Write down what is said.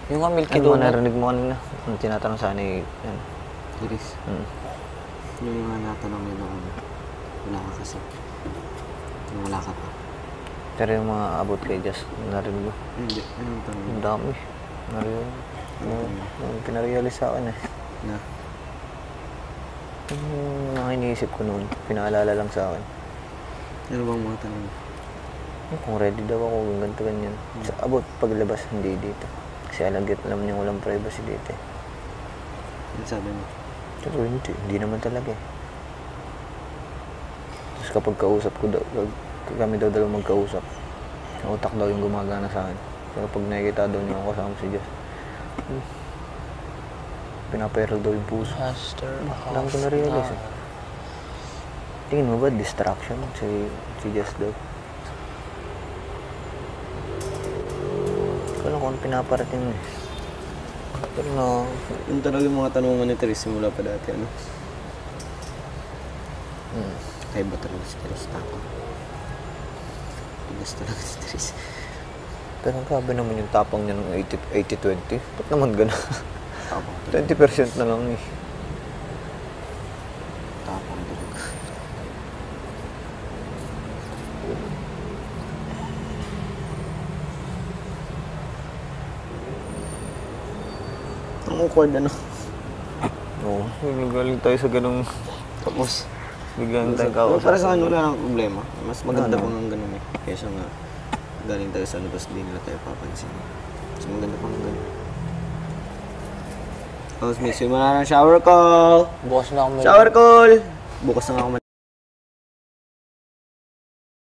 Yung nga milky Ano donut. narinig mo kanina? Ano tinatanong sa ni Iris. Yung mga natanong yun nung wala ka kasi. Nung wala ka pa. Pero yung mga abot kay Jazz, narinig mo? Hindi. Anong tanong yun? Ang dami. Narinig. Yung pinarealize sa akin eh. Na? Yung mga iniisip ko noon, pinaalala lang sa akin. Ano bang mga tanong? Kung ready daw ako, ganito ganyan. Sa abot, paglabas, hindi dito. Kasi alam niya walang privacy dito eh. Ano sabi mo? Pero hindi naman talaga eh. Tapos kapag kausap ko daw, kami daw dalawa magkausap, ang utak daw yung gumagana sa akin. Pero pag nakikita daw niya ako kasama si Jess, pinaperal daw yung puso. Master Alam ko na-realize eh. Tingin mo ba distraction si Jess daw? Kala ko ang pinaparating eh. Pero no. Yung talaga yung mga tanungan ni Teres simula pa dati, ano? Kaya ba talaga si Teres tapang? Pinas talaga si Teres. Pero grabe naman yung tapang niya ng 80-20. Ba't naman gano'n? Tapang 20% na lang eh. Tapang talaga. Ang awkward, ano? Oo, galing tayo sa ganung Tapos, biglang tayo pero kausap. para sa akin, wala nang problema. Mas maganda Ano? pang ang ganun eh. Kesa nga, galing tayo sa labas, di nila tayo papansin. Mas maganda pang ang ganun. Tapos, miss mo na ng shower call! Bukas na ako Shower call! Bukas na nga ako